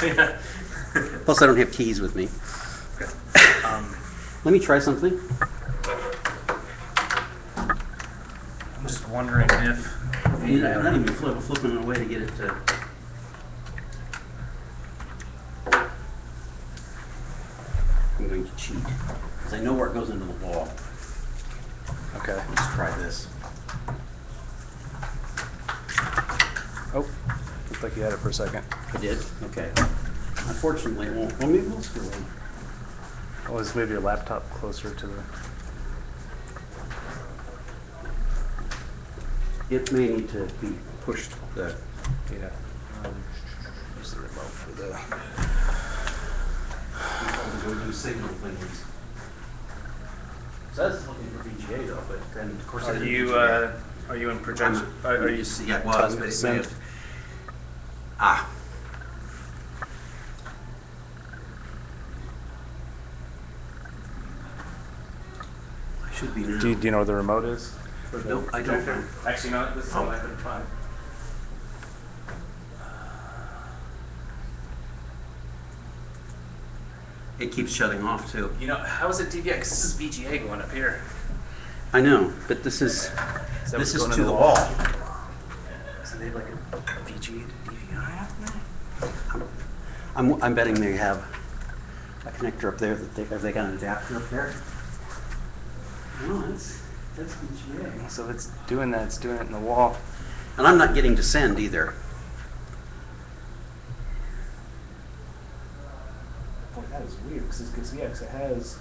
Yeah. Plus, I don't have keys with me. Okay. Let me try something. I'm just wondering if I'm not even flipping it away to get it to. I'm going to cheat because I know where it goes into the wall. Okay. Let's try this. Oh, looked like you had it for a second. I did? Okay. Unfortunately, it won't. Well, maybe we'll screw in. Well, let's move your laptop closer to the. It may need to be pushed. Yeah. Use the remote for the. Go do signal things. Says it's looking for VGA though, but then of course. Are you in projection? Are you? Yeah, well, telling me it's to may send? have. Ah. I should be now. Do you know where the remote is? Nope, I don't know. Actually, no. This is all I can find. It keeps shutting off too. You know, how is it DVI? Because this is VGA going up here. I know, but this is Is that this what's is going to in the wall. So they have like a VGA to DVI up there? I'm betting they have a connector up there. Have they got an adapter up there? No, that's VGA. So if it's doing that, it's doing it in the wall. And I'm not getting to send either. Boy, that is weird. Because yeah, it has.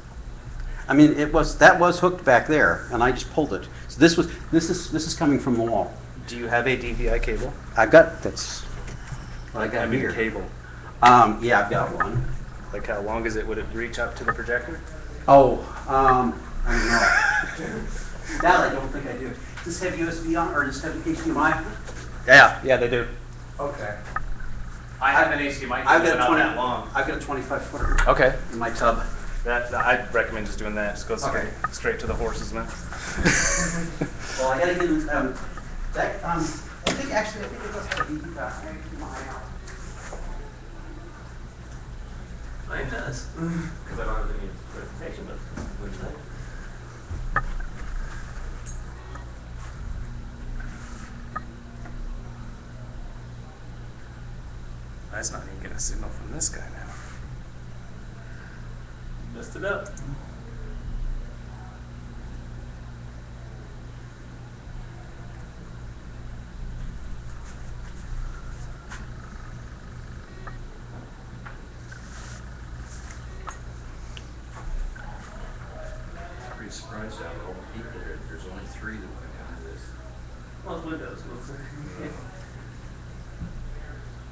I mean, that was hooked back there, and I just pulled it. So this is coming from the wall. Do you have a DVI cable? That's what I got I mean, here. cable. Yeah, I've got one. Like how long is it? Would it reach up to the projector? Oh, I don't know. That I don't think I do. Does this have USB on, or does this have HDMI? Yeah, they do. Okay. I have an HDMI I've cable, got but a not that long. I've got a 25-footer Okay. in my tub. I'd recommend just doing that. Just go straight to the horse's mouth. Well, I gotta get that. I think it does have a HDMI. Mine does. Because I don't have any notification, but when's that? That's not even getting a signal from this guy now. Messed it up. Pretty surprised out of all the people here, there's only 3 that went down to this. Well, it's Windows.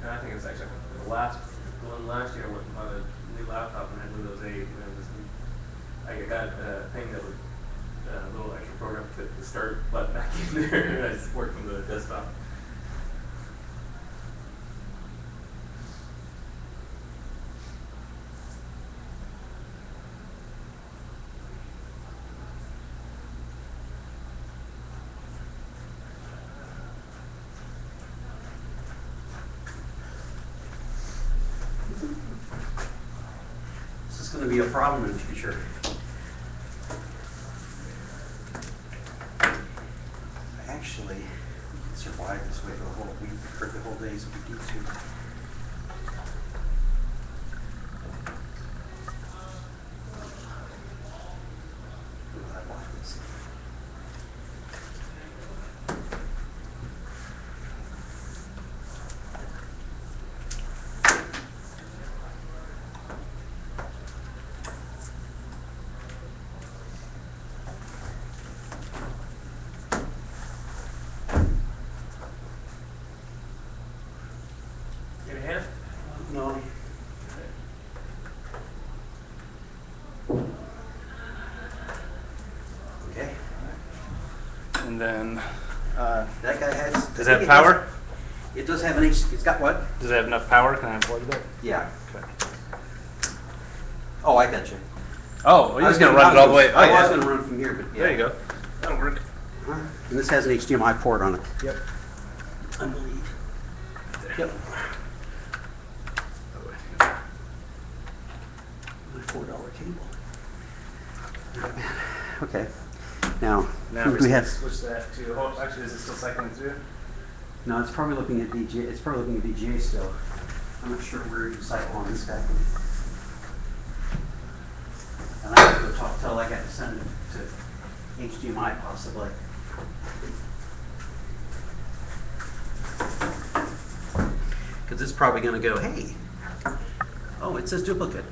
And I think it's actually the one last year I went and bought a new laptop and had Windows 8. And it was, I got a thing that would, a little extra program to put the start button back in there, and I just worked from the desktop. This is going to be a problem in the future. Actually, we can survive this way for the whole week, or the whole days if we need to. I like this. Get a hand? No. Okay. And then, That guy has. does it have power? It does have an H. It's got what? Does it have enough power? Can I unplug that? Yeah. Okay. Oh, I got you. Oh, well, you're just gonna run it all the way. Oh, I was yeah. going to run from here, but yeah. There you go. That'll work. And this has an HDMI port on it. Yep. I believe. Yep. cable. Okay. Now Now we have. switch that to, oh, actually, is it still cycling through? No, it's probably looking at VGA. It's probably looking at VGA still. I'm not sure where you cycle on this guy. And I have to go tell I got to send it to HDMI possibly. Because it's probably going to go, hey, oh, it says duplicate.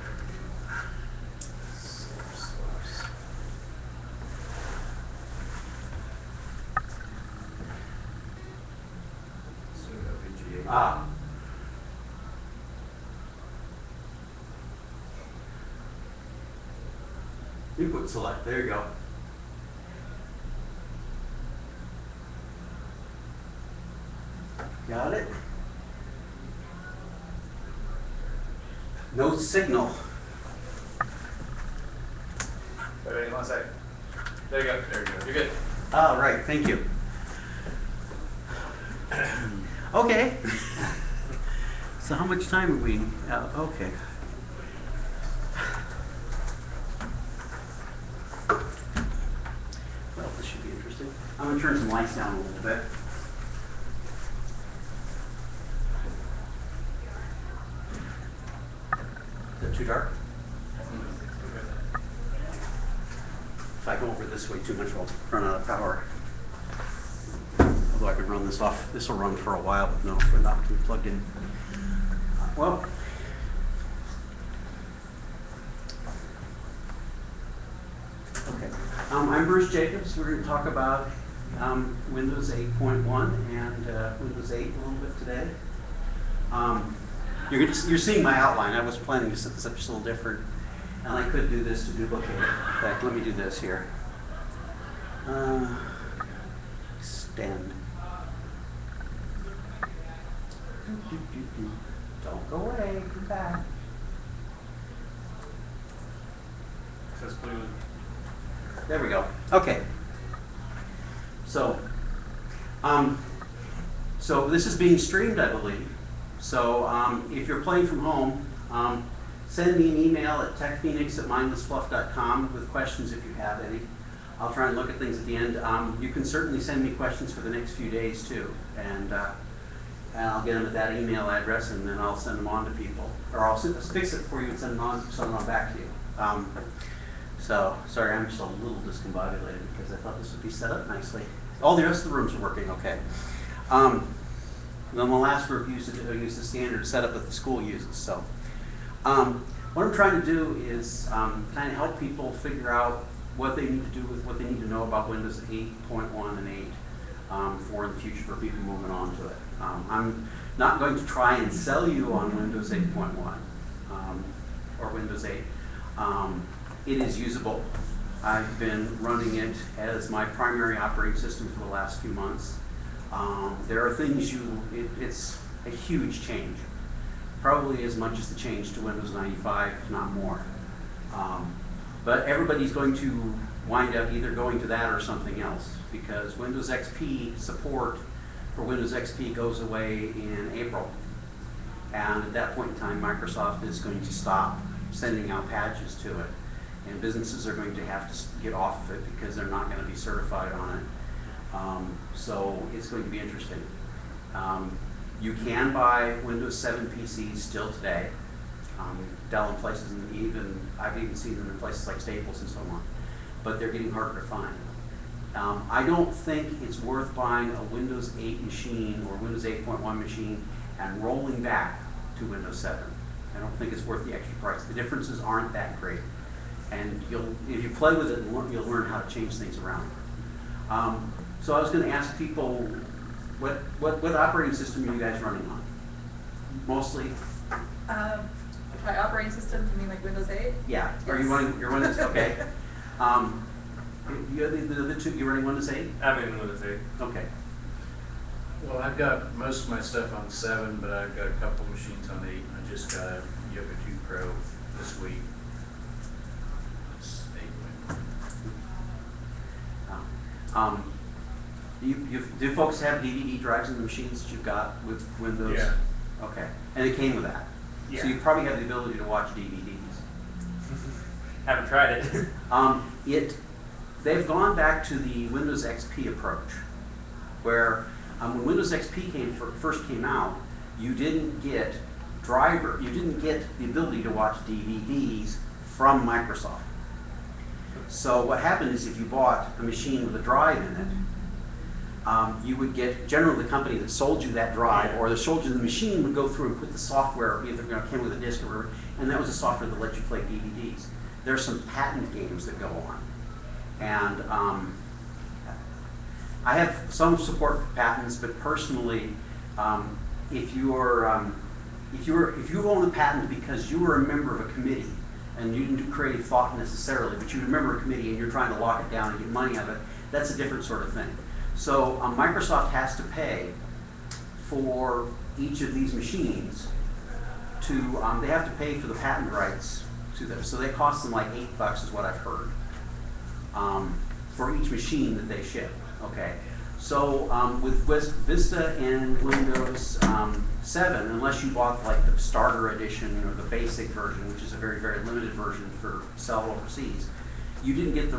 So we got VGA. Ah. Input select, there you go. Got it? No signal. Wait, 1 second. There you go. There you go. You're good. All right, thank you. Okay. So how much time are we? Okay. Well, this should be interesting. I'm gonna turn some lights down a little bit. Is it too dark? If I go over this way too much, I'll run out of power. Although I could run this off, this will run for a while, but no, without being plugged in. Well, okay. I'm Bruce Jacobs. We're going to talk about Windows 8.1 and Windows 8 a little bit today. You're seeing my outline. I was planning to set this up just a little different, and I could do this to duplicate it. In fact, let me do this here. Extend. Don't go away. Come back. Says blue. There we go. Okay. So, so this is being streamed, I believe. So if you're playing from home, send me an email at techphoenix@mindlessfluff.com with questions if you have any. I'll try and look at things at the end. You can certainly send me questions for the next few days too, and I'll get them at that email address, and then I'll send them on to people, or I'll fix it for you and send them on back to you. So sorry, I'm just a little discombobulated because I thought this would be set up nicely. All the rest of the rooms are working okay. Then the last group used the standard setup that the school uses. So what I'm trying to do is kind of help people figure out what they need to do with what they need to know about Windows 8.1 and 8 for the future for people moving on to it. I'm not going to try and sell you on Windows 8.1 or Windows 8. It is usable. I've been running it as my primary operating system for the last few months. There are things it's a huge change, probably as much as the change to Windows 95, if not more. But everybody's going to wind up either going to that or something else, because Windows XP support for Windows XP goes away in April. And at that point in time, Microsoft is going to stop sending out patches to it. And businesses are going to have to get off of it because they're not going to be certified on it. So it's going to be interesting. You can buy Windows 7 PCs still today. Dell in places, and I've even seen them in places like Staples and so on. But they're getting harder to find. I don't think it's worth buying a Windows 8 machine or Windows 8.1 machine and rolling back to Windows 7. I don't think it's worth the extra price. The differences aren't that great. And if you play with it, you'll learn how to change things around. So I was going to ask people, what operating system are you guys running on? Mostly? My operating system, you mean like Windows 8? Yeah. Yes. Are you running? You're running. Okay. You're running Windows 8? I'm in Windows 8. Okay. Well, I've got most of my stuff on 7, but I've got a couple machines on 8. I just got a Yoga 2 Pro this week. It's 8. Do folks have DVD drives in the machines that you've got with Windows? Yeah. Okay. And it came with that? Yeah. So you probably have the ability to watch DVDs. Haven't tried it. They've gone back to the Windows XP approach, where when Windows XP first came out, you didn't get the ability to watch DVDs from Microsoft. So what happened is if you bought a machine with a drive in it, you would get, generally the company that sold you that drive or that sold you the machine would go through and put the software, either it came with a disc or whatever, and that was the software that let you play DVDs. There's some patent games that go on. And I have some support for patents, but personally, if you own a patent because you were a member of a committee and you didn't do creative thought necessarily, but you're a member of a committee and you're trying to lock it down and get money out of it, that's a different sort of thing. So Microsoft has to pay for each of these machines to, they have to pay for the patent rights to them. So they cost them like $8 is what I've heard, for each machine that they ship, okay? So with Vista and Windows 7, unless you bought like the starter edition or the basic version, which is a very, very limited version for sell overseas, you didn't get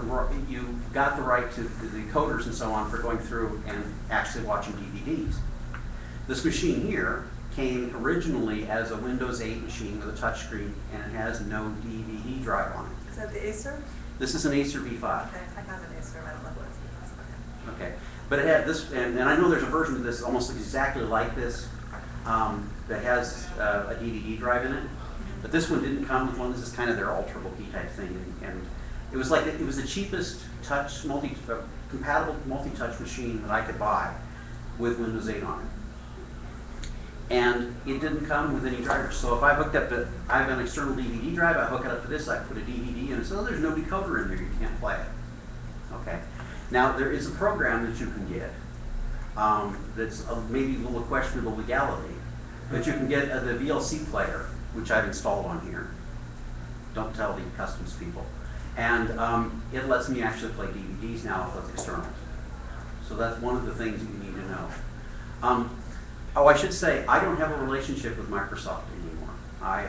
you got the right to the coders and so on for going through and actually watching DVDs. This machine here came originally as a Windows 8 machine with a touchscreen, and it has no DVD drive on it. Is that the Acer? This is an Acer V5. Okay, I have an Acer, I don't know what it's. Okay, but it had this, and I know there's a version of this almost exactly like this that has a DVD drive in it, but this one didn't come with one. This is kind of their ultra bulky type thing, and it was like it was the cheapest touch compatible multi-touch machine that I could buy with Windows 8 on it. And it didn't come with any drivers. So if I hooked up to, I have an external DVD drive, I hook it up to this, I put a DVD in it, so there's no decoder in there, you can't play it. Okay. Now there is a program that you can get that's maybe a little questionable legality, but you can get the VLC player, which I've installed on here. Don't tell the customs people. And it lets me actually play DVDs now with externals. So that's one of the things you need to know. Oh, I should say, I don't have a relationship with Microsoft anymore. I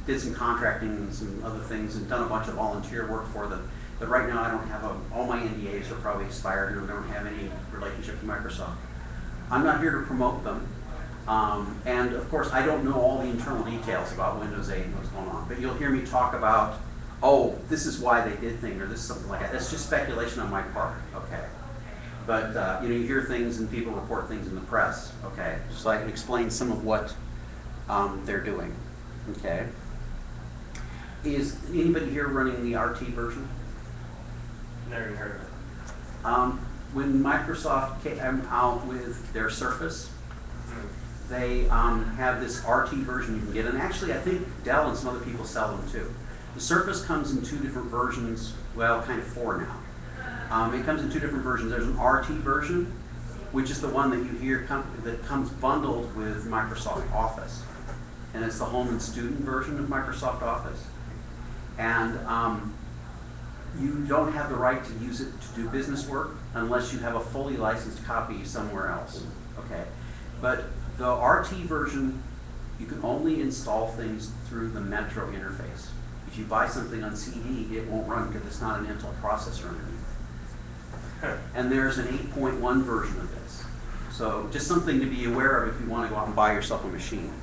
did some contracting and some other things and done a bunch of volunteer work for them. But right now I don't have all my NDAs are probably expired and I don't have any relationship with Microsoft. I'm not here to promote them. And of course, I don't know all the internal details about Windows 8 and what's going on. But you'll hear me talk about, oh, this is why they did things, or this is something like that. That's just speculation on my part, okay? But you know, you hear things and people report things in the press, okay? So I can explain some of what they're doing, okay? Is anybody here running the RT version? Never even heard of it. When Microsoft came out with their Surface, they have this RT version you can get, and actually I think Dell and some other people sell them too. The Surface comes in 2 different versions, well, kind of 4 now. It comes in 2 different versions. There's an RT version, which is the one that you hear that comes bundled with Microsoft Office. And it's the home and student version of Microsoft Office. And you don't have the right to use it to do business work unless you have a fully licensed copy somewhere else, okay? But the RT version, you can only install things through the Metro interface. If you buy something on CD, it won't run because it's not an Intel processor underneath. And there's an 8.1 version of this. So just something to be aware of if you want to go out and buy yourself a machine.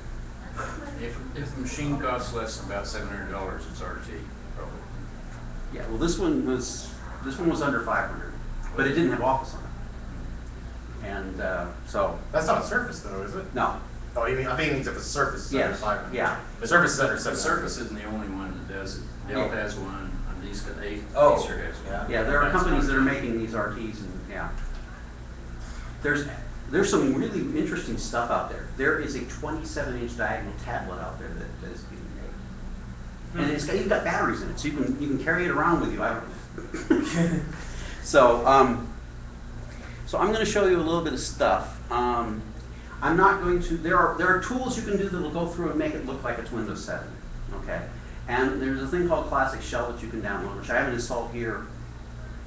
If the machine costs less than about $700, it's RT, probably. Yeah, well this one was under 500, but it didn't have Office on it. And so That's not a Surface though, is it? no. Oh, you mean, I think it means if the Surface is under Yes, 500. yeah. The Surface is under The 700. Surface isn't the only one that does it. Dell Yeah. has one, Acer Oh, has one. yeah. Yeah, there are companies that are making these RTs, and yeah. There's some really interesting stuff out there. There is a 27-inch diagonal tablet out there that is being made, and it's got batteries in it, so you can carry it around with you. I don't. So so I'm going to show you a little bit of stuff. I'm not going to. There are tools you can do that will go through and make it look like it's Windows 7. Okay. And there's a thing called Classic Shell that you can download, which I haven't installed here,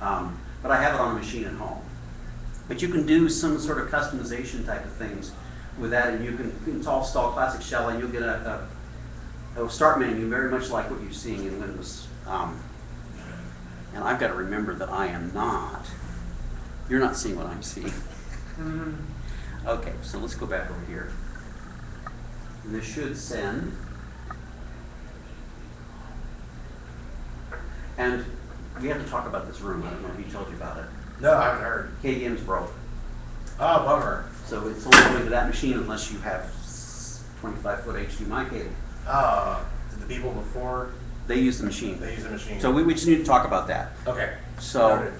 but I have it on a machine at home. But you can do some sort of customization type of things with that, and you can install Classic Shell, and you'll get a start menu very much like what you're seeing in Windows And I've got to remember that I am not, you're not seeing what I'm seeing. Okay, so let's go back over here. And this should send. And we have to talk about this room. I don't know if he told you about it. No, I haven't heard. KDM's broke. Oh, bummer. So it's only going to that machine unless you have 25-foot HDMI cable. Did the people before, They use the machine. they use the machine? So we just need to talk about that. Okay. So, Noted.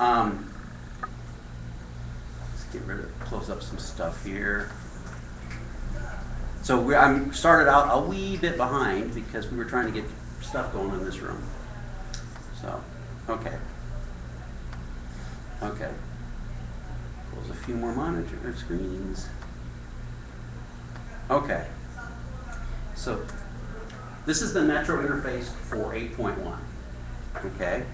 let's get rid of, close up some stuff here. So I'm started out a wee bit behind because we were trying to get stuff going in this room. So, okay. Okay. Close a few more monitor screens. Okay. So, this is the Metro interface for 8.1. Okay.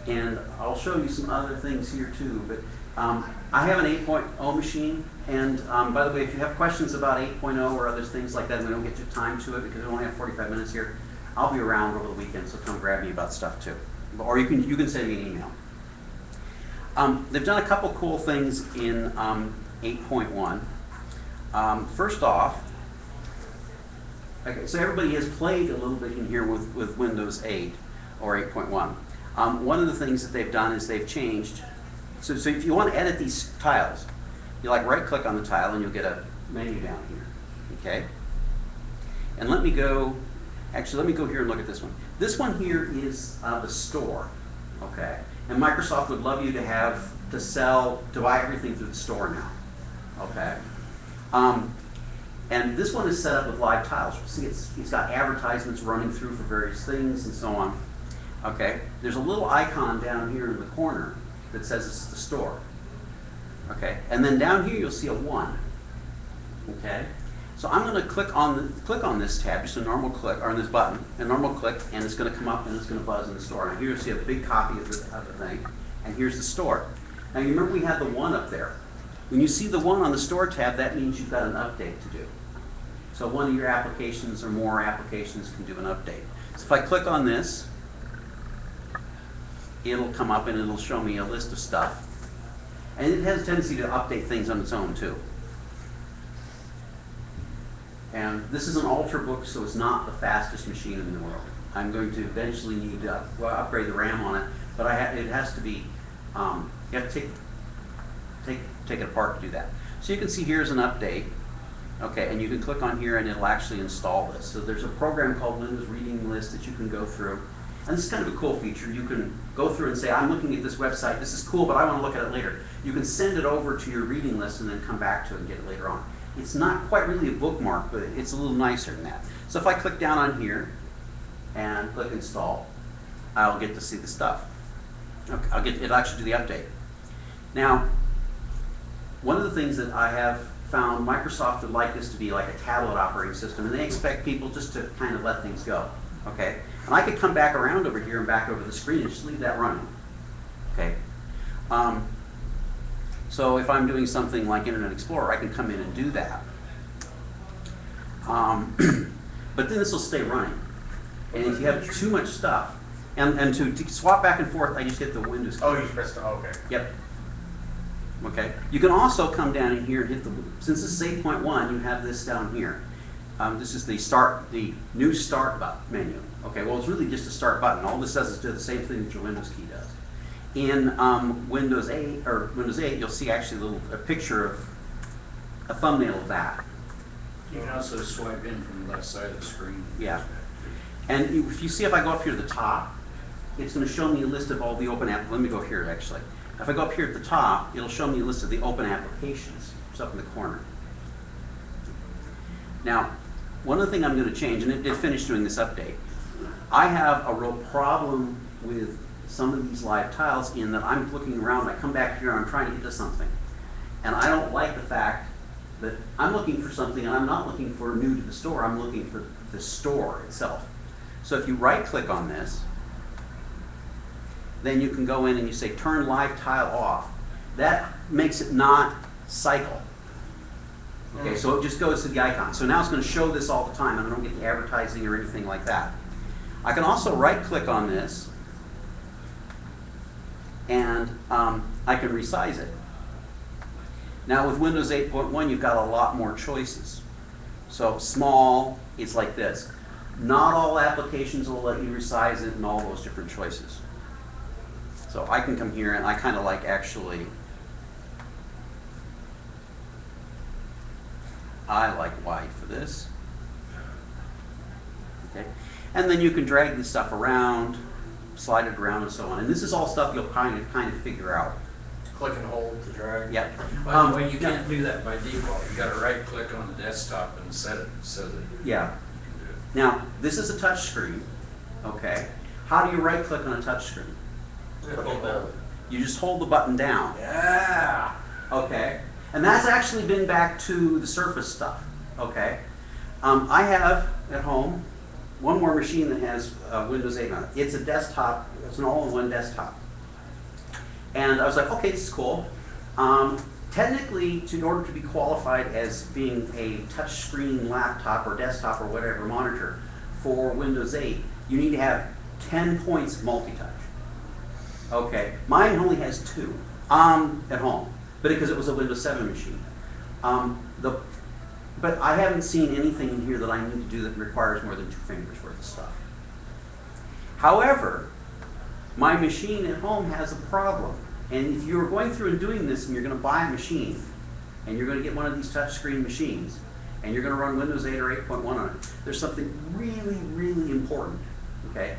And I'll show you some other things here too, but I have an 8.0 machine, and by the way, if you have questions about 8.0 or other things like that, and we don't get to time to it because we only have 45 minutes here, I'll be around over the weekend, so come grab me about stuff too. Or you can send me an email. They've done a couple cool things in 8.1. First off, okay, so everybody has played a little bit in here with Windows 8 or 8.1. One of the things that they've done is they've changed. So if you want to edit these tiles, you like right click on the tile and you'll get a menu down here. Okay? And let me go here and look at this one. This one here is the store. Okay? And Microsoft would love you to buy everything through the store now. Okay? And this one is set up with live tiles. See, it's got advertisements running through for various things and so on. Okay, there's a little icon down here in the corner that says it's the store. Okay, and then down here you'll see a 1. Okay, so I'm going to click on this tab, just a normal click, or on this button, a normal click, and it's going to come up and it's going to buzz in the store. And here you'll see a big copy of the thing, and here's the store. Now you remember we had the 1 up there. When you see the 1 on the store tab, that means you've got an update to do. So one of your applications or more applications can do an update. So if I click on this, it'll come up and it'll show me a list of stuff. And it has a tendency to update things on its own too. And this is an Ultrabook, so it's not the fastest machine in the world. I'm going to eventually need to upgrade the RAM on it, but it has to be, you have to take it apart to do that. So you can see here's an update. Okay, and you can click on here and it'll actually install this. So there's a program called Windows Reading List that you can go through. And this is kind of a cool feature. You can go through and say, I'm looking at this website, this is cool, but I want to look at it later. You can send it over to your reading list and then come back to it and get it later on. It's not quite really a bookmark, but it's a little nicer than that. So if I click down on here and click install, I'll get to see the stuff. Okay, it'll actually do the update. Now, one of the things that I have found, Microsoft would like this to be like a tablet operating system, and they expect people just to kind of let things go. Okay? And I could come back around over here and back over the screen and just leave that running. Okay? So if I'm doing something like Internet Explorer, I can come in and do that. But then this will stay running. And if you have too much stuff, and to swap back and forth, I just hit the Windows key. Oh, you pressed it. Okay. Yep. Okay. You can also come down in here and hit since this is 8.1, you have this down here. This is the new start button menu. Okay, well it's really just a start button. All this does is do the same thing that your Windows key does. In Windows 8, you'll see actually a picture of a thumbnail of that. You can also swipe in from the left side of the screen. Yeah. And if you see, if I go up here to the top, it's going to show me a list of all the open apps. Let me go here actually. If I go up here at the top, it'll show me a list of the open applications. It's up in the corner. Now, one other thing I'm going to change, and it did finish doing this update, I have a real problem with some of these live tiles in that I'm looking around, I come back here and I'm trying to get to something. And I don't like the fact that I'm looking for something and I'm not looking for new to the store, I'm looking for the store itself. So if you right click on this, then you can go in and you say turn live tile off. That makes it not cycle. Okay, so it just goes to the icon. So now it's going to show this all the time and I don't get the advertising or anything like that. I can also right click on this and I can resize it. Now with Windows 8.1, you've got a lot more choices. So small, it's like this. Not all applications will let you resize it and all those different choices. So I can come here and I kind of like actually, I like white for this. Okay, and then you can drag this stuff around, slide it around and so on. And this is all stuff you'll kind of figure out. Click and hold to drag. Yep. By the way, you can't do that by default. You gotta right click on the desktop and set it so that Yeah. you can do it. Now, this is a touch screen, okay? How do you right click on a touch screen? You just hold the button down. Yeah. Okay, and that's actually been back to the Surface stuff, okay? I have at home one more machine that has Windows 8 on it. It's a desktop, it's an all-in-one desktop. And I was like, okay, this is cool. Technically, in order to be qualified as being a touchscreen laptop or desktop or whatever monitor for Windows 8, you need to have 10 points of multi-touch. Okay, mine only has 2 at home, but because it was a Windows 7 machine. But I haven't seen anything in here that I need to do that requires more than 2 fingers worth of stuff. However, my machine at home has a problem. And if you're going through and doing this and you're going to buy a machine, and you're going to get one of these touchscreen machines, and you're going to run Windows 8 or 8.1 on it, there's something really, really important, okay?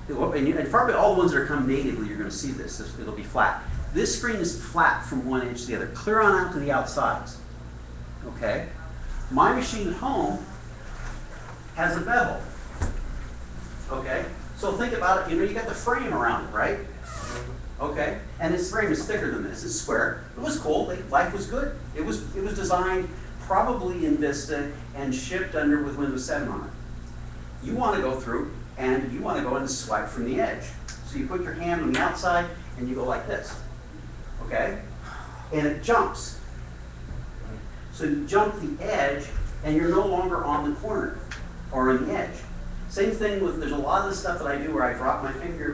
And probably all the ones that are come natively, you're going to see this. It'll be flat. This screen is flat from one edge to the other, clear on out to the outsides, okay? My machine at home has a bevel, okay? So think about it, you got the frame around it, right? Okay, and this frame is thicker than this. It's square. It was cool. Life was good. It was designed probably in Vista and shipped under with Windows 7 on it. You want to go through and you want to go and swipe from the edge. So you put your hand on the outside and you go like this. Okay, and it jumps. So you jump the edge and you're no longer on the corner or on the edge. Same thing with, there's a lot of the stuff that I do where I drop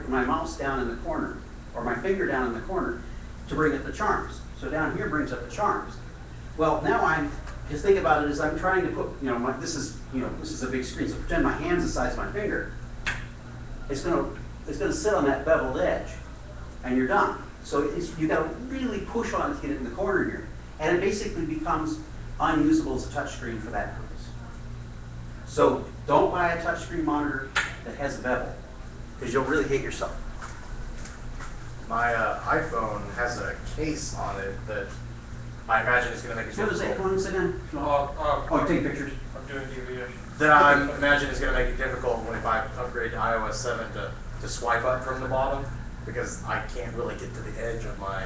my mouse down in the corner, or my finger down in the corner to bring up the charms. So down here brings up the charms. Well, now I'm, just think about it as I'm trying to put, this is a big screen, so pretend my hand's the size of my finger. It's gonna sit on that beveled edge, and you're done. So you gotta really push on it to get it in the corner here. And it basically becomes unusable as a touchscreen for that purpose. So don't buy a touchscreen monitor that has a bevel, because you'll really hate yourself. My iPhone has a case on it that I imagine is going to make it So what is it? difficult. Come on, sit down. Oh, take pictures. I'm doing DVD. That I imagine is going to make it difficult when if I upgrade to iOS 7 to swipe up from the bottom, because I can't really get to the edge of my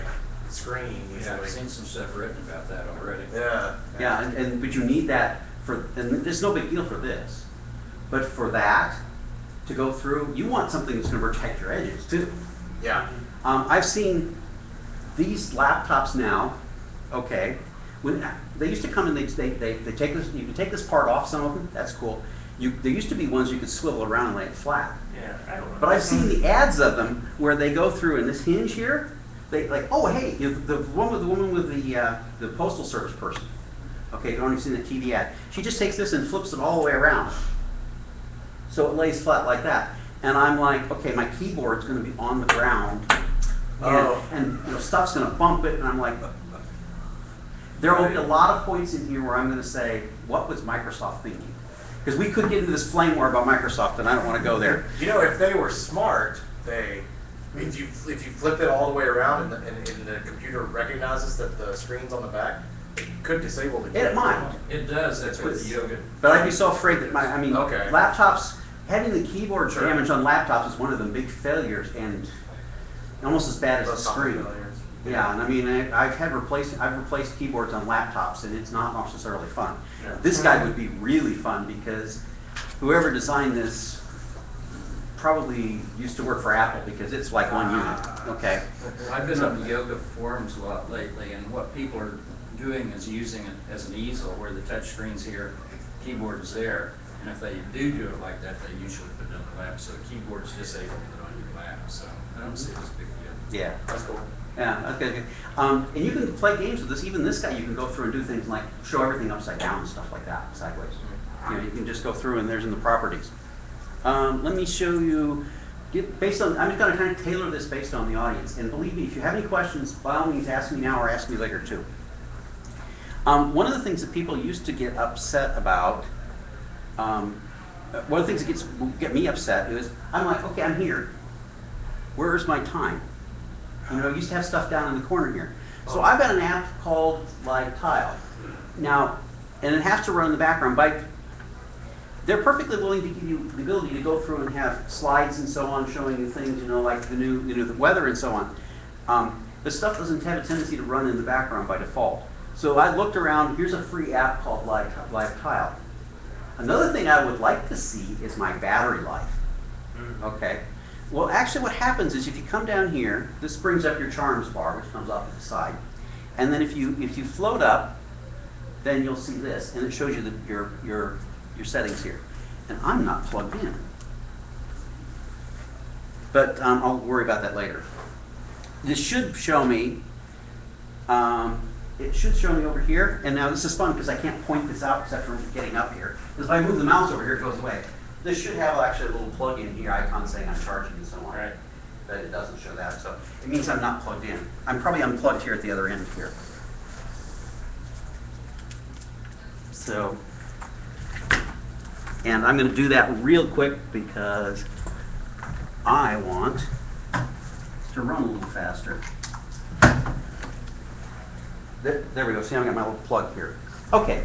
screen Yeah, I've usually. seen some stuff written about that already. Yeah. Yeah, but you need that for, and there's no big deal for this. But for that to go through, you want something that's going to protect your edges too. Yeah. I've seen these laptops now, okay, when they used to come and they take this, you can take this part off, some of them, that's cool. There used to be ones you could swivel around and lay it flat. Yeah, I don't know. But I've seen the ads of them where they go through in this hinge here, they like, oh hey, the woman with the postal service person. Okay, you've only seen the TV ad. She just takes this and flips it all the way around. So it lays flat like that. And I'm like, okay, my keyboard's gonna be on the ground. And stuff's gonna bump it, and I'm like, there will be a lot of points in here where I'm gonna say, what was Microsoft thinking? Because we could get into this flame war about Microsoft, and I don't want to go there. If they were smart, if you flip it all the way around and the computer recognizes that the screen's on the back, it could disable the keyboard. It might. It does, that's what the yoga. But I'd be so afraid that Okay. laptops, having the keyboard Sure. damaged on laptops is one of the big failures, and almost as bad as the Most common screen. failures. Yeah, and I've replaced keyboards on laptops, and it's not necessarily fun. Yeah. This guy would be really fun because whoever designed this probably used to work for Apple, because it's like one unit. Okay. I've been on the yoga forums a lot lately, and what people are doing is using it as an easel where the touch screen's here, keyboard's there. And if they do it like that, they usually put it on the lap, so the keyboard's disabled to put it on your lap, so I don't see it as a big deal. Yeah. That's cool. Yeah, that's good. And you can play games with this. Even this guy, you can go through and do things like show everything upside down and stuff like that, sideways. You know, you can just go through and there's in the properties. Let me show you. I'm just going to kind of tailor this based on the audience. And believe me, if you have any questions, by all means, ask me now or ask me later too. One of the things that people used to get upset about, one of the things that get me upset is, I'm like, okay, I'm here. Where's my time? You know, I used to have stuff down in the corner here. So I've got an app called like Tile. Now, and it has to run in the background. They're perfectly willing to give you the ability to go through and have slides and so on showing you things, you know, like the new, the weather and so on. This stuff doesn't have a tendency to run in the background by default. So I looked around, here's a free app called Live Tile. Another thing I would like to see is my battery life. Okay. Well, actually what happens is if you come down here, this brings up your charms bar, which comes off to the side. And then if you float up, then you'll see this, and it shows you your settings here. And I'm not plugged in. But I'll worry about that later. This should show me, it should show me over here, and now this is fun because I can't point this out except for getting up here. Because if I move the mouse over here, it goes away. This should have actually a little plug-in here, icon saying I'm charging and so on. Right. But it doesn't show that, so it means I'm not plugged in. I'm probably unplugged here at the other end here. So, and I'm going to do that real quick because I want to run a little faster. There we go. See, I've got my little plug here. Okay.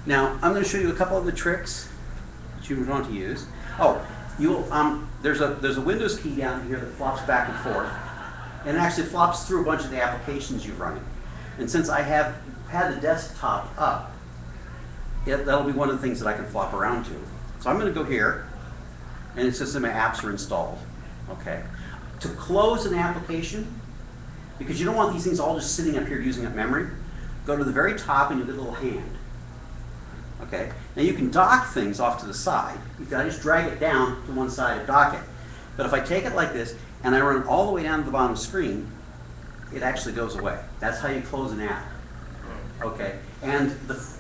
Now, I'm going to show you a couple of the tricks that you would want to use. Oh, there's a Windows key down here that flops back and forth, and it actually flops through a bunch of the applications you're running. And since I have had the desktop up, that'll be one of the things that I can flop around to. So I'm going to go here, and it's just that my apps are installed. Okay. To close an application, because you don't want these things all just sitting up here using up memory, go to the very top and you get a little hand. Okay. Now you can dock things off to the side. You can just drag it down to one side and dock it. But if I take it like this and I run it all the way down to the bottom screen, it actually goes away. That's how you close an app. Okay. And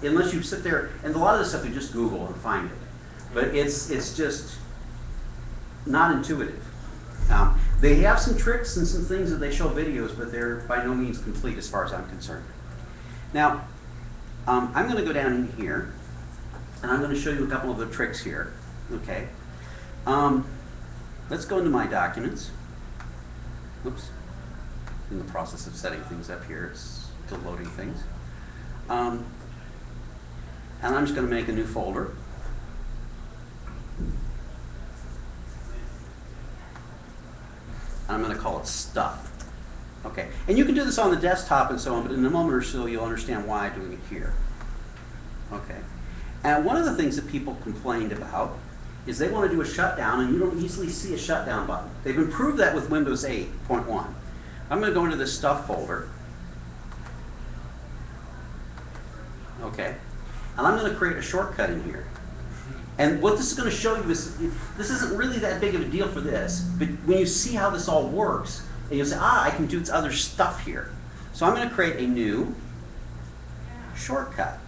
unless you sit there, and a lot of this stuff you just Google and find it, but it's just not intuitive. They have some tricks and some things that they show videos, but they're by no means complete as far as I'm concerned. Now, I'm going to go down in here, and I'm going to show you a couple of the tricks here. Okay. Let's go into my documents. Oops. In the process of setting things up here, it's still loading things. And I'm just going to make a new folder. I'm going to call it Stuff. Okay, and you can do this on the desktop and so on, but in a moment or so you'll understand why I'm doing it here. Okay, and one of the things that people complained about is they want to do a shutdown and you don't easily see a shutdown button. They've improved that with Windows 8.1. I'm going to go into this Stuff folder. Okay, and I'm going to create a shortcut in here. And what this is going to show you is, this isn't really that big of a deal for this, but when you see how this all works, and you'll say, I can do this other stuff here. So I'm going to create a new shortcut.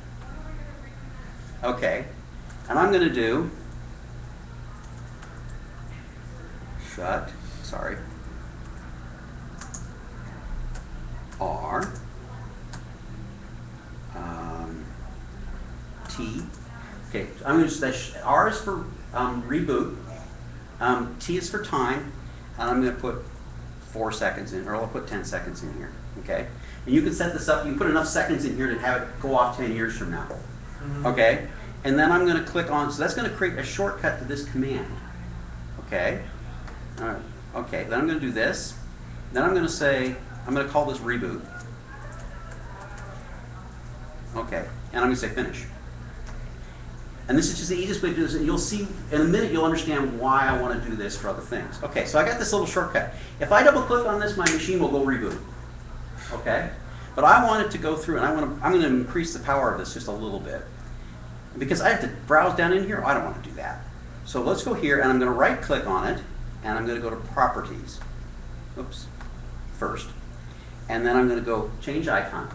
Okay, and I'm going to do R, T. Okay, so I'm going to say R is for reboot, T is for time, and I'm going to put 4 seconds in, or I'll put 10 seconds in here. Okay, and you can set this up. You can put enough seconds in here to have it go off 10 years from now. Okay, and then I'm going to click on. So that's going to create a shortcut to this command. Okay, all right. Okay, then I'm going to do this. Then I'm going to say I'm going to call this reboot. Okay, and I'm going to say finish. And this is just the easiest way to do this, and you'll see in a minute, you'll understand why I want to do this for other things. Okay, so I got this little shortcut. If I double click on this, my machine will go reboot. Okay? But I want it to go through, and I'm going to increase the power of this just a little bit. Because I have to browse down in here, I don't want to do that. So let's go here, and I'm going to right click on it, and I'm going to go to Properties. Oops, first. And then I'm going to go Change Icon.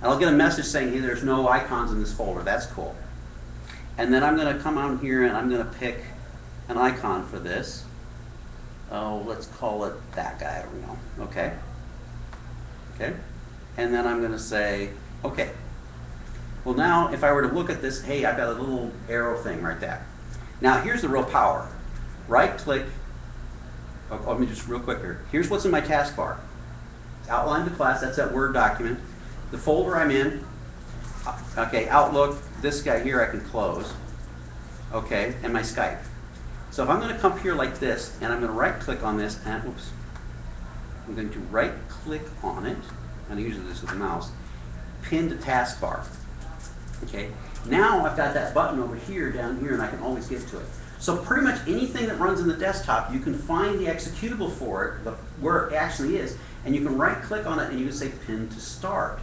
And I'll get a message saying, hey, there's no icons in this folder. That's cool. And then I'm going to come on here, and I'm going to pick an icon for this. Oh, let's call it that guy, I don't know. Okay. Okay. And then I'm going to say, okay. Well, now, if I were to look at this, hey, I've got a little arrow thing right there. Now, here's the real power. Right-click. Oh, let me just real quick here. Here's what's in my taskbar. Outline the class. That's that Word document. The folder I'm in. Okay, Outlook. This guy here I can close. Okay, and my Skype. So if I'm going to come here like this, and I'm going to right-click on this, and oops, I'm going to right-click on it, and I usually do this with the mouse. Pin to taskbar. Okay, now I've got that button over here, down here, and I can always get to it. So pretty much anything that runs in the desktop, you can find the executable for it, where it actually is, and you can right-click on it, and you can say Pin to Start,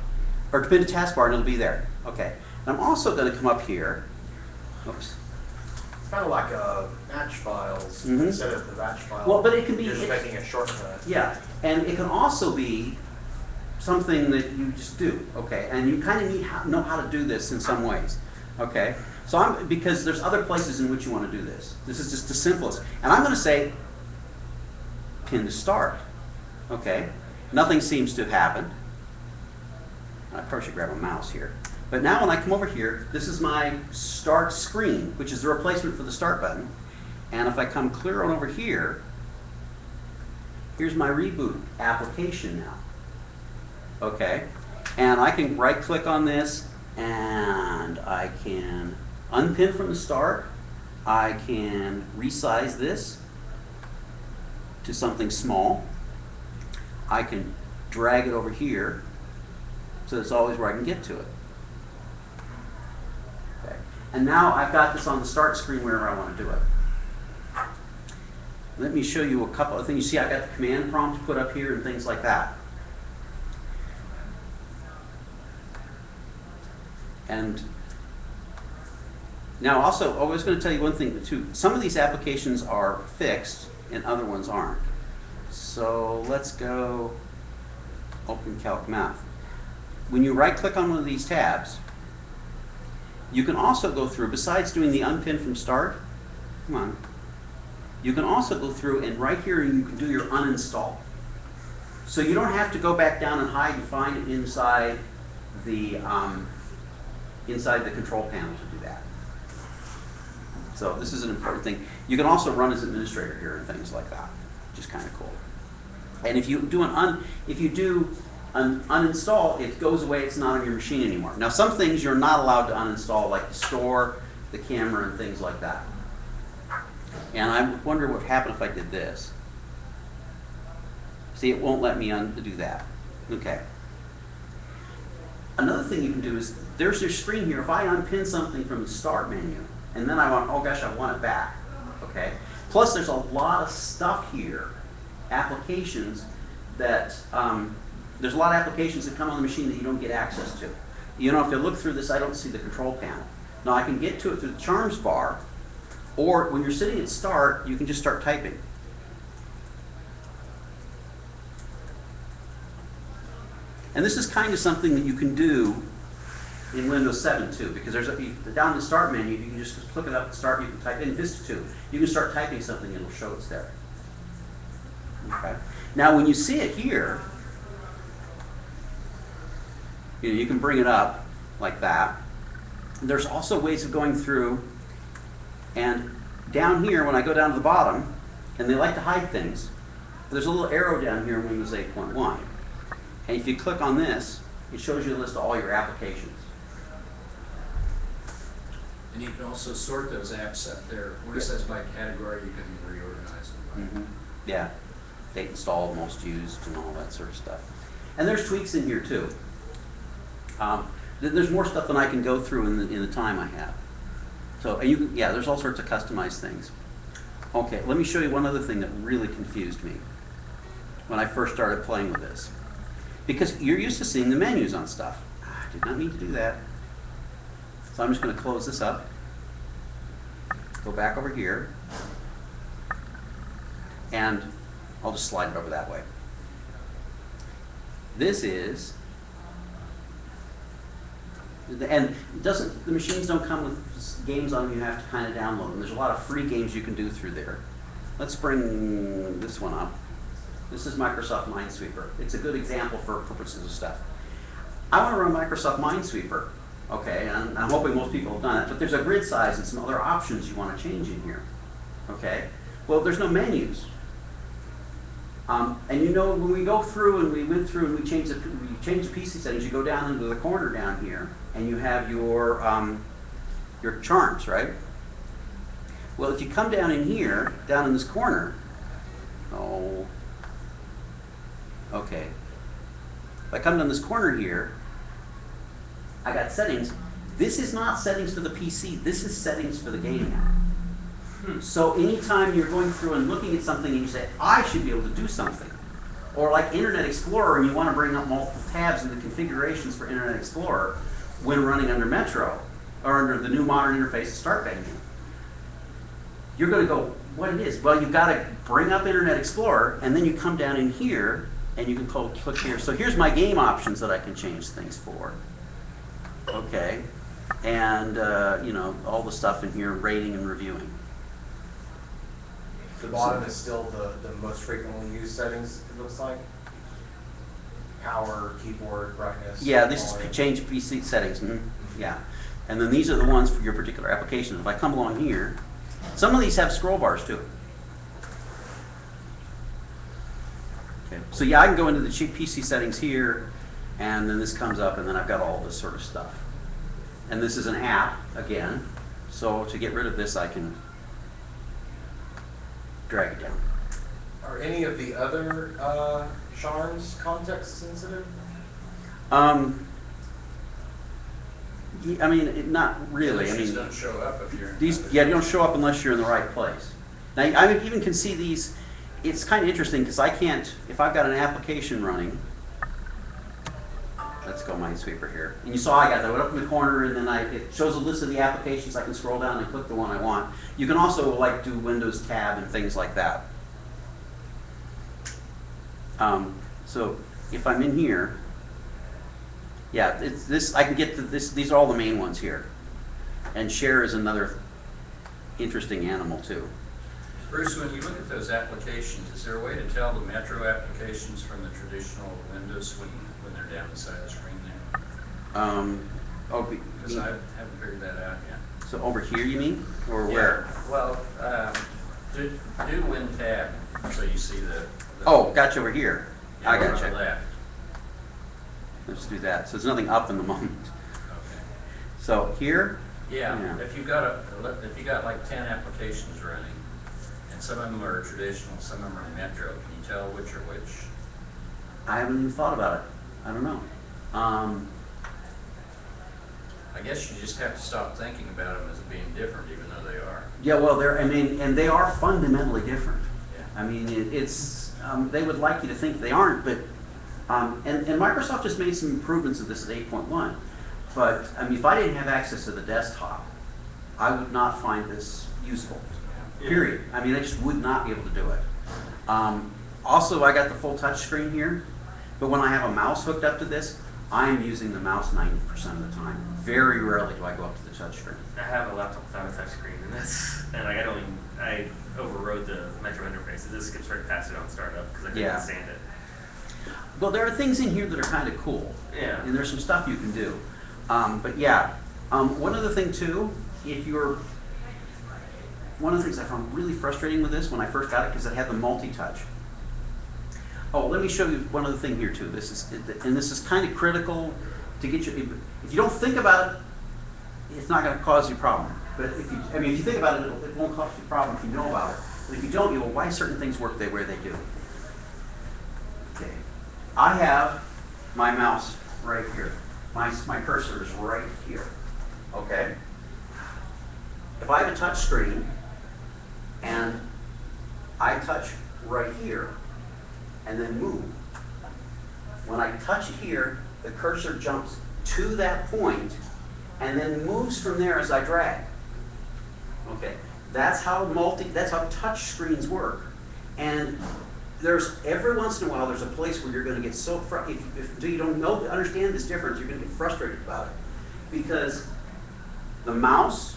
or Pin to Taskbar, and it'll be there. Okay, and I'm also going to come up here. Oops. It's kind of like match files Mhm. instead of the batch file. Well, but it can be- You're just making a shortcut. Yeah, and it can also be something that you just do, okay? And you kind of need know how to do this in some ways, okay? So because there's other places in which you want to do this. This is just the simplest. And I'm going to say Pin to Start, okay? Nothing seems to have happened. I probably should grab a mouse here. But now when I come over here, this is my Start screen, which is the replacement for the Start button. And if I come clear on over here, here's my reboot application now. Okay, and I can right click on this, and I can unpin from the start. I can resize this to something small. I can drag it over here so it's always where I can get to it. Okay, and now I've got this on the start screen wherever I want to do it. Let me show you a couple of things. You see I've got the command prompt put up here and things like that. And now also, I was going to tell you one thing too. Some of these applications are fixed and other ones aren't. So let's go Open Calc Math. When you right click on one of these tabs, you can also go through, besides doing the unpin from start, come on, you can also go through and right here you can do your uninstall. So you don't have to go back down and hide and find it inside the control panel to do that. So this is an important thing. You can also run as administrator here and things like that, which is kind of cool. And if you do an uninstall, it goes away. It's not on your machine anymore. Now, some things you're not allowed to uninstall, like the store, the camera, and things like that. And I wonder what would happen if I did this. See, it won't let me undo that. Okay. Another thing you can do is, there's your screen here. If I unpin something from the start menu, and then I want, oh gosh, I want it back, okay? Plus there's a lot of stuff here, applications that, there's a lot of applications that come on the machine that you don't get access to. You know, if you look through this, I don't see the control panel. Now I can get to it through the charms bar, or when you're sitting at start, you can just start typing. And this is kind of something that you can do in Windows 7 too, because there's down in the start menu, you can just click it up and start, you can type in Vista 2. You can start typing something, it'll show it's there. Okay. Now when you see it here, you can bring it up like that. There's also ways of going through, and down here, when I go down to the bottom, and they like to hide things, there's a little arrow down here in Windows 8.1. And if you click on this, it shows you a list of all your applications. And you can also sort those apps up there. Where it says by category, you can reorganize them. Mm-hmm. Yeah, date installed, most used, and all that sort of stuff. And there's tweaks in here too. There's more stuff than I can go through in the time I have. So, and yeah, there's all sorts of customized things. Okay, let me show you one other thing that really confused me when I first started playing with this. Because you're used to seeing the menus on stuff. I did not need to do that. So I'm just gonna close this up. Go back over here. And I'll just slide it over that way. This is, and the machines don't come with games on them, you have to kind of download them. There's a lot of free games you can do through there. Let's bring this one up. This is Microsoft Minesweeper. It's a good example for purposes of stuff. I want to run Microsoft Minesweeper, okay, and I'm hoping most people have done it, but there's a grid size and some other options you want to change in here, okay? Well, there's no menus. And you know, when we go through and we went through and we changed the PC settings, you go down into the corner down here, and you have your charms, right? Well, if you come down in here, down in this corner, oh, okay. If I come down this corner here, I got settings. This is not settings for the PC. This is settings for the game app. So anytime you're going through and looking at something and you say, I should be able to do something, or like Internet Explorer and you want to bring up multiple tabs in the configurations for Internet Explorer when running under Metro, or under the new modern interface start menu, you're going to go, what it is? Well, you've got to bring up Internet Explorer, and then you come down in here, and you can click here. So here's my game options that I can change things for. Okay, and you know, all the stuff in here, rating and reviewing. The bottom is still the most frequently used settings, it looks like. Power, keyboard, brightness. Yeah, this is volume. change PC settings. Yeah, and then these are the ones for your particular application. If I come along here, some of these have scroll bars too. Okay, so yeah, I can go into the cheap PC settings here, and then this comes up, and then I've got all this sort of stuff. And this is an app again, so to get rid of this, I can drag it down. Are any of the other charms context sensitive? I mean, not really. I These mean, don't show up if you're. they don't show up unless you're in the right place. Now, I even can see these. It's kind of interesting because I can't, if I've got an application running. Let's go Minesweeper here. And you saw I got that one up in the corner, and then it shows a list of the applications. I can scroll down and click the one I want. You can also like do Windows Tab and things like that. So if I'm in here, yeah, it's this. I can get to this. These are all the main ones here, and share is another interesting animal too. Bruce, when you look at those applications, is there a way to tell the Metro applications from the traditional Windows when they're down the side of the screen there? Because I haven't figured that out yet. So over here, you mean, or Yeah, where? well, do Win Tab so you see the. Oh, gotcha, over here. I on the gotcha. left. Let's do that. So there's nothing up in the moment. Okay. So here, Yeah, Yeah. if you got like 10 applications running, and some of them are traditional, some of them are Metro, can you tell which are which? I haven't even thought about it. I don't know. I guess you just have to stop thinking about them as being different, even though they are. Yeah, well, and they are fundamentally different. Yeah. I mean, it's they would like you to think they aren't, but and Microsoft just made some improvements of this at 8.1. But I mean, if I didn't have access to the desktop, I would not find this useful. Period. I mean, I just would not be able to do it. Also, I got the full touch screen here, but when I have a mouse hooked up to this, I'm using the mouse 90% of the time. Very rarely do I go up to the touch screen. I have a laptop without a touchscreen, and I overrode the Metro interface. It just skips right past it on startup because I couldn't Yeah. stand it. Well, there are things in here that are kind of cool. Yeah. And there's some stuff you can do. But yeah, one other thing too, one of the things I found really frustrating with this when I first got it, because it had the multi-touch. Oh, let me show you one other thing here too. This is kind of critical to get you. If you don't think about it, it's not going to cause you a problem. But if you think about it, it won't cause you a problem if you know about it. But if you don't, you will why certain things work the way they do. Okay, I have my mouse right here. My cursor is right here. Okay. If I have a touch screen and I touch right here and then move, when I touch here, the cursor jumps to that point and then moves from there as I drag. Okay, that's how touch screens work. And there's, every once in a while, there's a place where you're gonna get so if you don't understand this difference, you're gonna get frustrated about it. Because the mouse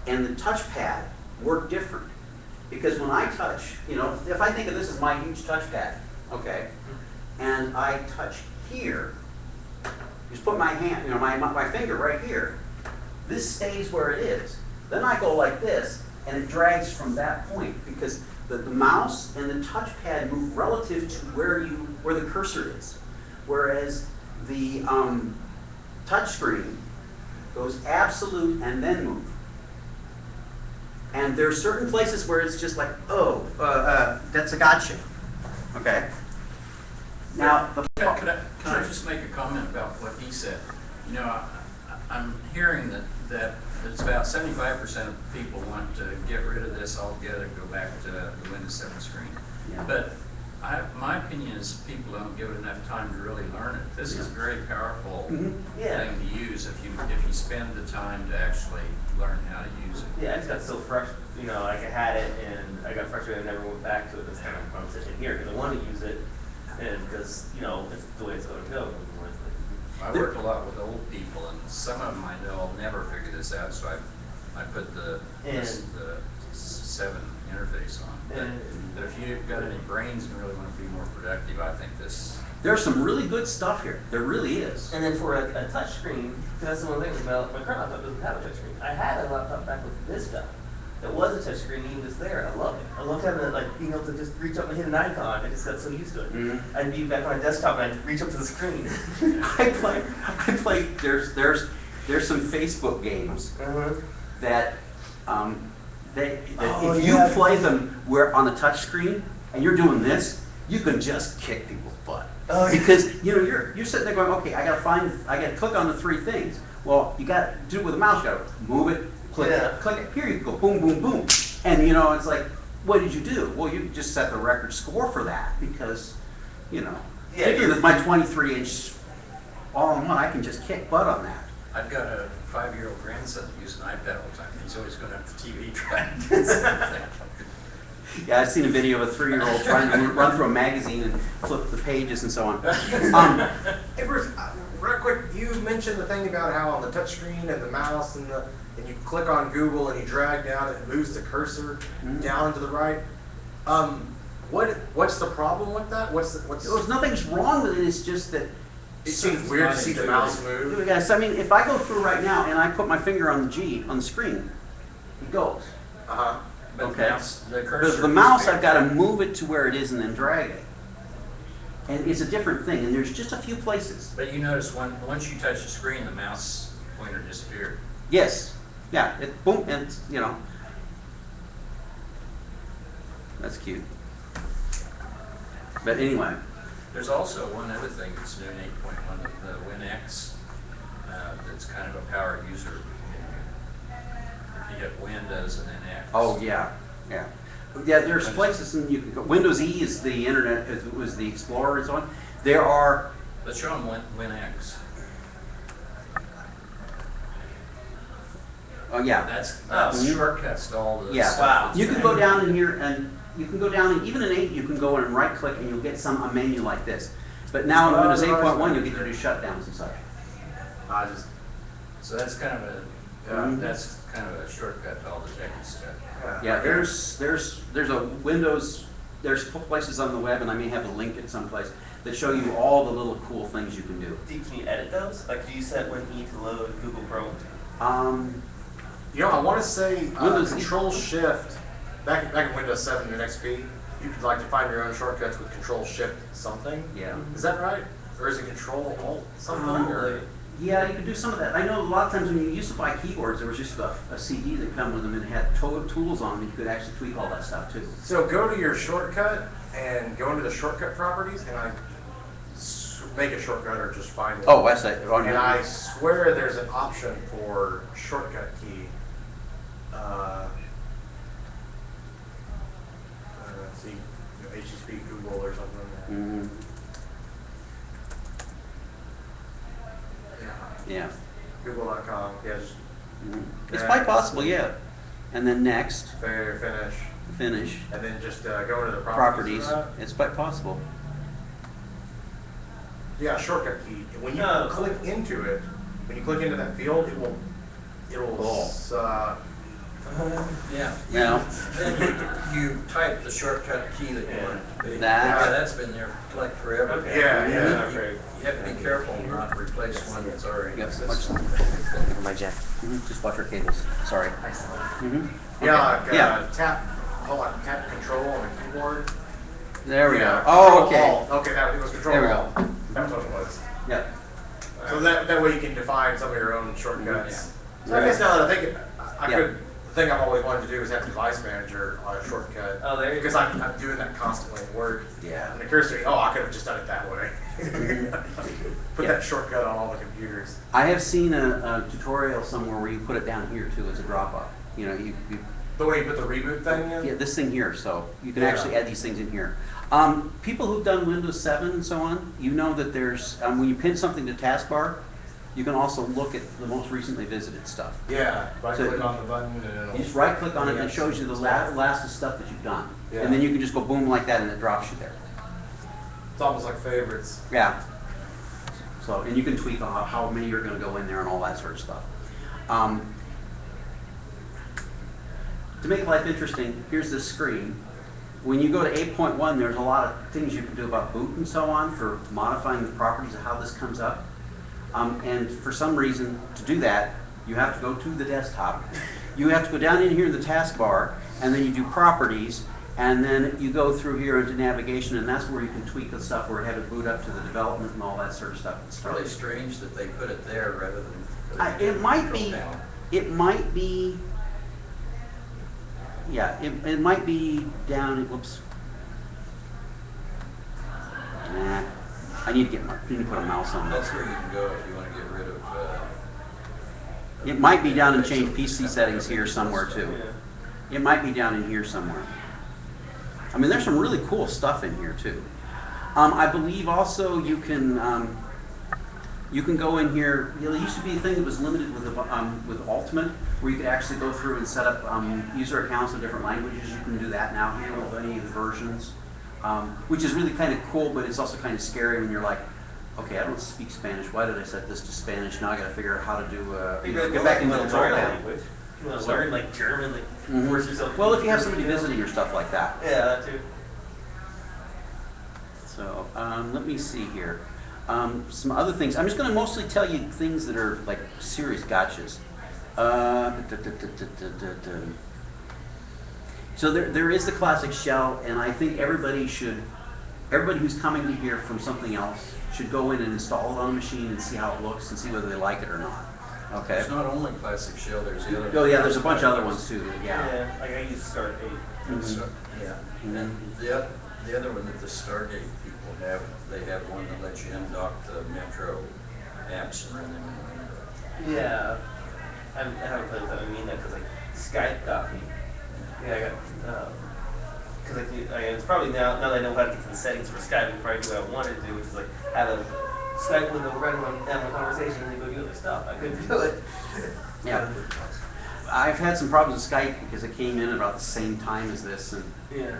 and the touchpad work different. Because when I touch, if I think of this as my huge touchpad, okay, and I touch here, just put my hand, my finger right here, this stays where it is. Then I go like this, and it drags from that point, because the mouse and the touchpad move relative to where the cursor is. Whereas the touch screen goes absolute and then move. And there's certain places where it's just like, that's a gotcha. Okay? Now, Can I just make a comment about what he said? I'm hearing that it's about 75% of people want to get rid of this altogether and go back to the Windows 7 screen. Yeah. But my opinion is people don't give it enough time to really learn it. This is a very powerful Yeah. thing to use if you spend the time to actually learn how to use it. Yeah, I just got so frustrated, like I had it and I got frustrated and never went back to it. That's kind of why I'm sitting here, because I want to use it, and because, it's the way it's going to go. I work a lot with old people, and some of them I know will never figure this out, so I put the 7 interface on. But if you've got any brains and really want to be more productive, I think this... there's some really good stuff here. There really is. And then for a touch screen, because that's the one thing about my current laptop doesn't have a touch screen. I had a laptop back with this guy that was a touch screen, and it was there. I loved it. I loved having it, being able to just reach up and hit an icon. I just got so used to it. I'd be back on my desktop and I'd reach up to the screen. I play. There's some Facebook games that if you play them where on the touch screen and you're doing this, you can just kick people's butt. Oh, yeah. Because you're sitting there going, okay, I gotta click on the 3 things. Well, you gotta do it with a mouse. You gotta move it, click it, click it. Here you go, boom, boom, boom. And it's like, what did you do? Well, you just set the record score for that because, thinking with my 23-inch all-in-one, I can just kick butt on that. I've got a 5-year-old grandson that uses an iPad all the time. He's always going up to the TV trying to do something. Yeah, I've seen a video of a 3-year-old trying to run through a magazine and flip the pages and so on. Hey Bruce, real quick, you mentioned the thing about how on the touchscreen and the mouse and you click on Google and you drag down and it moves the cursor down to the right. What's the problem with that? Nothing's wrong with it. It's just that It seems weird to see the mouse move. Yes, I mean, if I go through right now and I put my finger on the G on the screen, it goes. But Okay. the cursor Because the mouse, I've got to move it to where it is and then drag it. And it's a different thing, and there's just a few places. But you notice once you touch the screen, the mouse pointer disappeared. Yes. Yeah, boom, and that's cute. But anyway. There's also one other thing that's new in 8.1, the WinX, that's kind of a power user. If you get Windows and then X. Oh, yeah. Yeah, there's places and you can go. Windows E is the internet, it was the Explorer and so on. There are... Let's show them WinX. Oh, yeah. That's shortcuts to all the Yeah. stuff. You can go down in here and you can go down, and even in 8, you can go in and right click and you'll get a menu like this. But now in Windows 8.1, you'll get to do shutdowns and such. So that's kind of a shortcut to all the techie stuff. Yeah, there's a Windows, there's places on the web, and I may have a link at some place, that show you all the little cool things you can do. Can you edit those? Like, do you set when E to load Google Chrome? I want to say Windows Control Shift. Back in Windows 7 and XP, you could define your own shortcuts with Control Shift something. Yeah. Is that right? Or is it Control Alt something? Yeah, you can do some of that. I know a lot of times when you used to buy keyboards, there was just a CD that come with them and had tools on them, and you could actually tweak all that stuff too. So go to your shortcut and go into the shortcut properties, and make a shortcut or just find one. Oh, I see. And I swear there's an option for shortcut key. Let's see, HTTP, Google, or something like that. Yeah. Google.com, yeah, just It's quite possible, yeah. And then next, finish, finish, and then just go into the properties, properties. for that. it's quite possible. Yeah, shortcut key. When you No. click into it, when you click into that field, it will, Yeah. Now, Then you type the shortcut key that you want. That- Yeah, that's been there like forever. Okay. Yeah, I'm yeah. afraid. You have to be careful not to replace one that's already yeah, existing. My jack. just watch our cables, sorry. Mhm. yeah, Okay. like, Yeah, tap control on the keyboard. there we Yeah, go. Oh, control okay. alt. Okay, that it was control There we alt. go. That's what it was. Yeah, So that way you can define some of your own shortcuts. So I Right. guess now that I think, I Yeah. could, the thing I've always wanted to do is have a device manager on a shortcut. Oh, there you Because go. I'm doing that constantly at work. yeah. And it occurs to me, oh, I could have just done it that way. Put Yeah. that shortcut on all the computers. I have seen a tutorial somewhere where you put it down here too as a drop up. You know, you The way you put the reboot thing in? yeah, this thing here, so you can Yeah. actually add these things in here. People who've done Windows 7 and so on, you know that there's, when you pin something to taskbar, you can also look at the most recently visited stuff. Yeah, right So click on the button and it'll. You just right click on it and it shows you the last of stuff that you've done. Yeah. And then you can just go boom like that and it drops you there. It's almost like favorites. Yeah. So, and you can tweak how many you're gonna go in there and all that sort of stuff. To make life interesting, here's this screen. When you go to 8.1, there's a lot of things you can do about boot and so on for modifying the properties of how this comes up. And for some reason, to do that, you have to go to the desktop. You have to go down in here in the taskbar, and then you do properties, and then you go through here into navigation, and that's where you can tweak the stuff where it had to boot up to the development and all that sort of stuff. It's really strange that they put it there rather than. putting It might control be, down. yeah, it might be down, whoops. Nah, I need to put a mouse on That's that. where you can go if you want to get rid of. It might be down in change PC settings here somewhere too. Yeah. It might be down in here somewhere. I mean, there's some really cool stuff in here too. I believe also you can go in here. You know, there used to be a thing that was limited with Ultimate, where you could actually go through and set up user accounts in different languages. You can do that now here with any of the versions, which is really kind of cool, but it's also kind of scary when you're like, okay, I don't speak Spanish. Why did I set this to Spanish? Now I got to figure out how to do. You gotta Get back into the learn control a panel. language. You want to learn like German, like force yourself. Well, if you have somebody visiting or stuff like that. Yeah, that too. So let me see here. Some other things. I'm just going to mostly tell you things that are like serious gotchas. So there is the classic shell, and I think everybody who's coming to here from something else should go in and install it on a machine and see how it looks and see whether they like it or not. Okay. It's not only classic shell, there's the other. Oh yeah, there's a bunch of other ones too. Yeah. Like I use Start 8. Mhm. So, yeah, And then the other one that the Stargate people have, they have one that lets you undock the Metro apps and run them in Windows. Yeah. I haven't played with that. I mean that because like Skype got me. Yeah, I got. Because it's probably now that I know how to get to the settings for Skype, I can probably do what I wanted to do, which is like have a Skype window running on having a conversation and then go do other stuff. I couldn't do it. yeah, I've had some problems with Skype because it came in about the same time as this, and Yeah.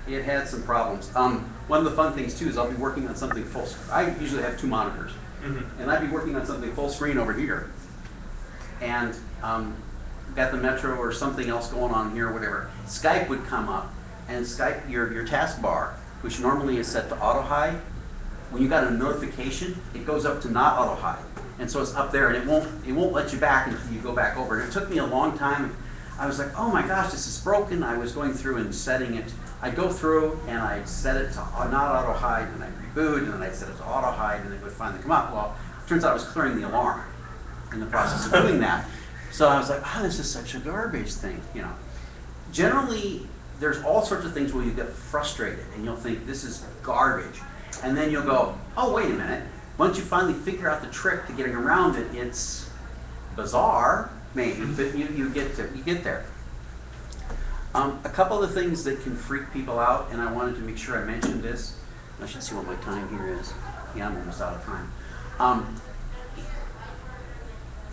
it had some problems. One of the fun things too is I'll be working on something full. I usually have two monitors, and I'd be working on something full screen over here, and got the Metro or something else going on here or whatever. Skype would come up, and Skype your taskbar, which normally is set to auto hide, when you got a notification, it goes up to not auto hide, and so it's up there, and it won't let you back until you go back over. And it took me a long time. I was like, oh my gosh, this is broken. I was going through and setting it. I'd go through and I'd set it to not auto hide, and I'd reboot, and then I'd set it to auto hide, and it would finally come up. Well, it turns out I was clearing the alarm in the process of doing that. So I was like, oh, this is such a garbage thing, you know. Generally, there's all sorts of things where you get frustrated and you'll think this is garbage. And then you'll go, oh, wait a minute. Once you finally figure out the trick to getting around it, it's bizarre, maybe, but you get there. A couple of things that can freak people out, and I wanted to make sure I mentioned this. I should see what my time here is. Yeah, I'm almost out of time.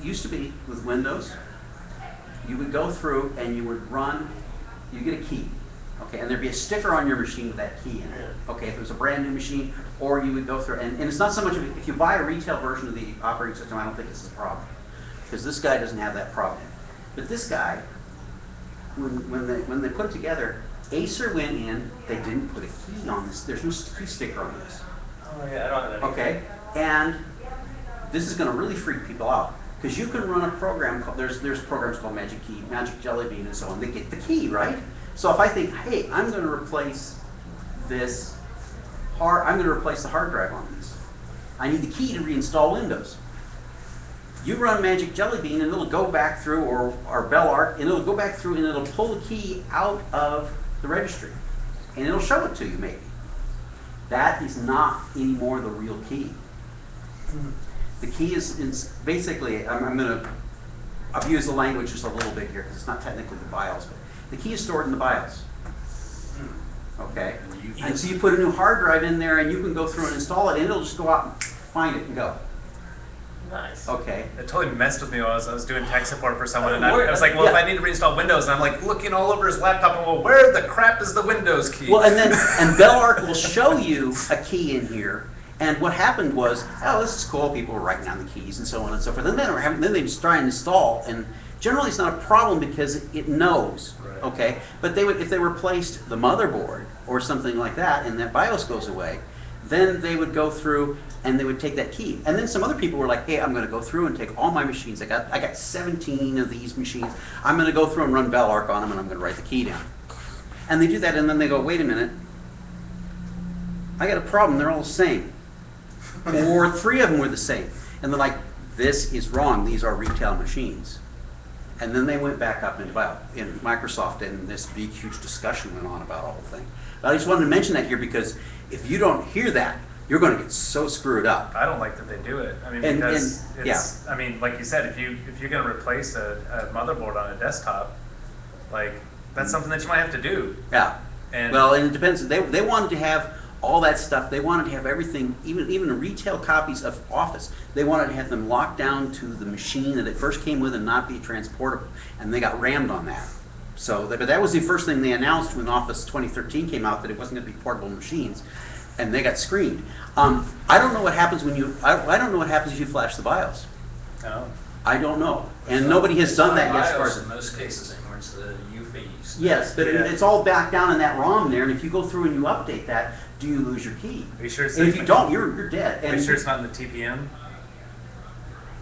used to be with Windows, you would go through and you would run, you get a key, okay, and there'd be a sticker on your machine with that key in it, okay, if it was a brand new machine, or you would go through, and it's not so much, if you buy a retail version of the operating system, I don't think this is a problem, because this guy doesn't have that problem. But this guy, when they put it together, Acer went in, they didn't put a key on this, there's no key sticker on this. Oh, yeah, I don't have that. Okay, and this is going to really freak people out because you can run a program called, there's programs called Magic Key, Magic Jelly Bean, and so on. They get the key, right? So if I think, hey, I'm going to replace this I'm going to replace the hard drive on this. I need the key to reinstall Windows. You run Magic Jelly Bean and it'll go back through, or Bell Arc, and it'll go back through and it'll pull the key out of the registry, and it'll show it to you maybe. That is not anymore the real key. The key is basically, I'm going to abuse the language just a little bit here because it's not technically the BIOS, but the key is stored in the BIOS. Okay? And so you put a new hard drive in there and you can go through and install it and it'll just go out and find it and go. Nice. Okay. It totally messed with me when I was doing tech support for someone, and I was like, well, if I need to reinstall Windows, and I'm like looking all over his laptop, and well, where the crap is the Windows key? Well, and Bell Arc will show you a key in here. And what happened was, oh, this is cool. People were writing down the keys and so on and so forth. And then they just try and install, and generally it's not a problem because it knows. Right. Okay, but if they replaced the motherboard or something like that, and that BIOS goes away, then they would go through and they would take that key. And then some other people were like, hey, I'm going to go through and take all my machines. I got 17 of these machines. I'm going to go through and run Bell Arc on them, and I'm going to write the key down. And they do that, and then they go, wait a minute. I got a problem. They're all the same. Or 3 of them were the same. And they're like, this is wrong. These are retail machines. And then they went back up in Microsoft, and this big, huge discussion went on about the whole thing. But I just wanted to mention that here because if you don't hear that, you're going to get so screwed up. I don't like that they do it. I mean, And- because and- it's, I mean, like you said, if you're going to replace a motherboard on a desktop, like that's something that you might have to do. Yeah. And Well, and it depends. They wanted to have all that stuff. They wanted to have everything, even retail copies of Office. They wanted to have them locked down to the machine that it first came with and not be transportable. And they got rammed on that. So, but that was the first thing they announced when Office 2013 came out, that it wasn't going to be portable machines, and they got screened. I don't know what happens when you. I don't know what happens if you flash the BIOS. oh, I don't know, and nobody has done that yet. As far BIOS as in most cases anymore, it's the UFIs. yes, but Yeah. it's all back down in that ROM there, and if you go through and you update that, do you lose your key? are you sure it's And if you don't, you're dead. Are And you sure it's not in the TPM,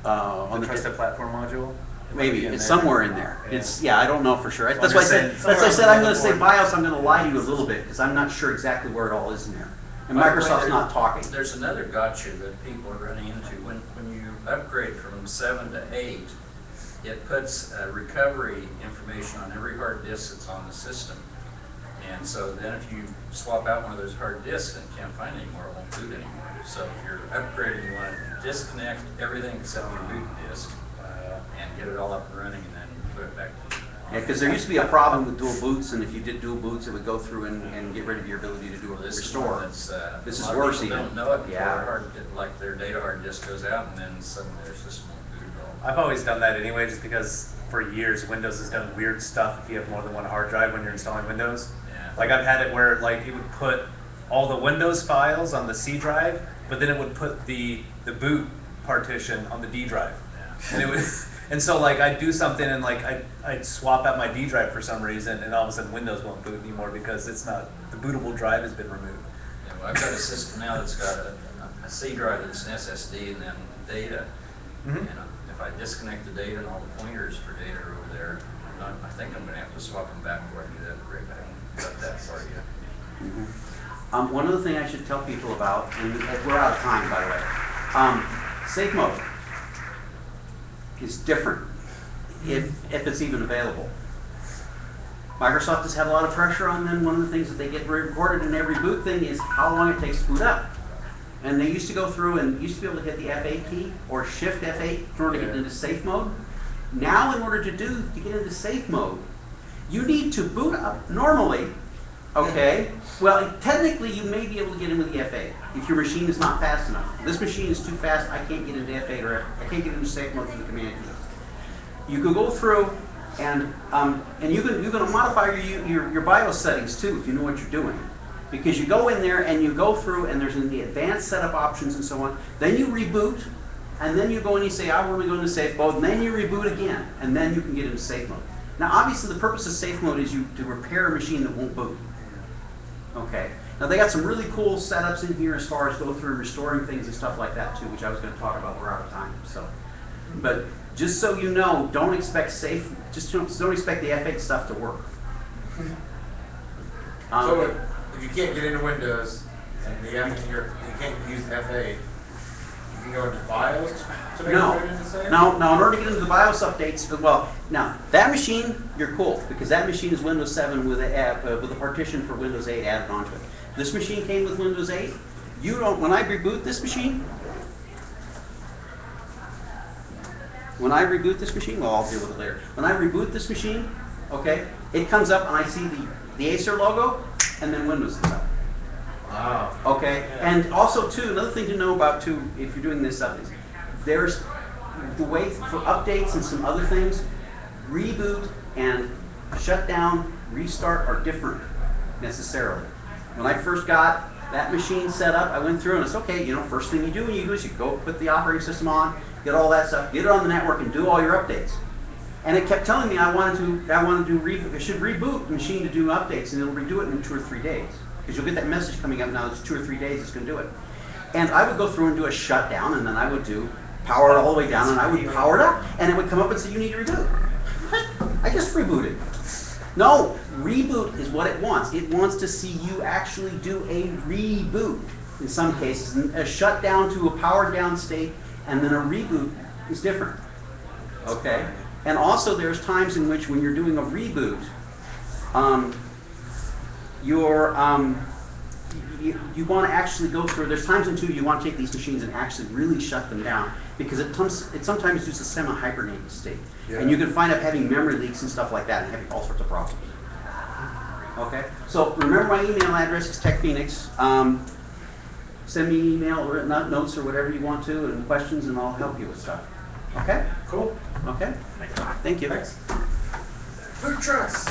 on the the trusted platform module? It might maybe be in it's there. somewhere in there. Yeah. It's I don't know for sure. So That's I'm why I just said. saying, That's why I said somewhere I'm going on to the say board. BIOS. I'm going to lie to you a little bit because I'm not sure exactly where it all is in there. And By the way, Microsoft's not talking. There's another gotcha that people are running into. When you upgrade from 7 to 8, it puts recovery information on every hard disk that's on the system. And so then if you swap out one of those hard disks and can't find it anymore, it won't boot anymore. So if you're upgrading, you want to disconnect everything except your boot disk and get it all up and running, and then put it back to Yeah, because there used to be a problem with dual boots, and if you did dual boots, it would go through and get rid of your ability to do a This restore. Is This is a lot worse of people even. don't know it until Yeah. their like their data hard disk goes out, and then suddenly their system won't boot at all. I've always done that anyway, just because for years Windows has done weird stuff if you have more than one hard drive when you're installing Windows. Yeah. Like I've had it where like it would put all the Windows files on the C drive, but then it would put the boot partition on the D drive. Yeah. And it would, and so like I'd do something and like I'd swap out my D drive for some reason, and all of a sudden Windows won't boot anymore because it's not, the bootable drive has been removed. Yeah, well, I've got a system now that's got a C drive that's an SSD and then data. Mhm. And if I disconnect the data and all the pointers for data are over there, I think I'm going to have to swap them back before I do that. Great, I haven't got that far yet. One other thing I should tell people about, and we're out of time, by the way. Safe mode is different if it's even available. Microsoft has had a lot of pressure on them. One of the things that they get recorded in every boot thing is how long it takes to boot up. And they used to go through and used to be able to hit the F8 key or Shift F8 in order to get into safe mode. Now, in order to get into safe mode, you need to boot up normally Okay, well, technically you may be able to get in with the F8 if your machine is not fast enough. This machine is too fast, I can't get into F8 or I can't get into safe mode through the command key. You can go through and you can modify your BIOS settings too if you know what you're doing. Because you go in there and you go through and there's the advanced setup options and so on. Then you reboot and then you go and you say, I want to go into safe mode, and then you reboot again and then you can get into safe mode. Now obviously the purpose of safe mode is to repair a machine that won't boot. Okay. Now they got some really cool setups in here as far as go through and restoring things and stuff like that too, which I was going to talk about. We're out of time. So, but just so you know, don't expect don't expect the F8 stuff to work. So if you can't get into Windows and you can't use F8, you can go into BIOS to make it into safe? No, in order to get into the BIOS updates, well, now, that machine, you're cool, because that machine is Windows 7 with a partition for Windows 8 added onto it. This machine came with Windows 8. When I reboot this machine, well, I'll deal with it later. When I reboot this machine, okay, it comes up and I see the Acer logo, and then Windows is up. Wow. Okay, and also too, another thing to know about too, if you're doing this stuff is, there's the way for updates and some other things, reboot and shut down, restart are different necessarily. When I first got that machine set up, I went through and it's okay, first thing you do is you go put the operating system on, get all that stuff, get it on the network and do all your updates. And it kept telling me I should reboot the machine to do updates and it'll redo it in 2 or 3 days. Because you'll get that message coming up now, it's 2 or 3 days it's going to do it. And I would go through and do a shutdown, and then I would power it all the way down, and I would power it up, and it would come up and say, you need to reboot. What? I just rebooted. No, reboot is what it wants. It wants to see you actually do a reboot in some cases. And a shutdown to a powered down state, and then a reboot is different. Okay? And also there's times in which when you're doing a reboot, you want to actually go through, there's times in you want to take these machines and actually really shut them down because it sometimes uses a semi-hibernated state. Yeah. And you can find up having memory leaks and stuff like that and having all sorts of problems. Okay? So remember my email address is TechPHX. Send me an email or notes or whatever you want to and questions and I'll help you with stuff. Okay? Cool. Okay? Thank you. Thanks. Food trucks.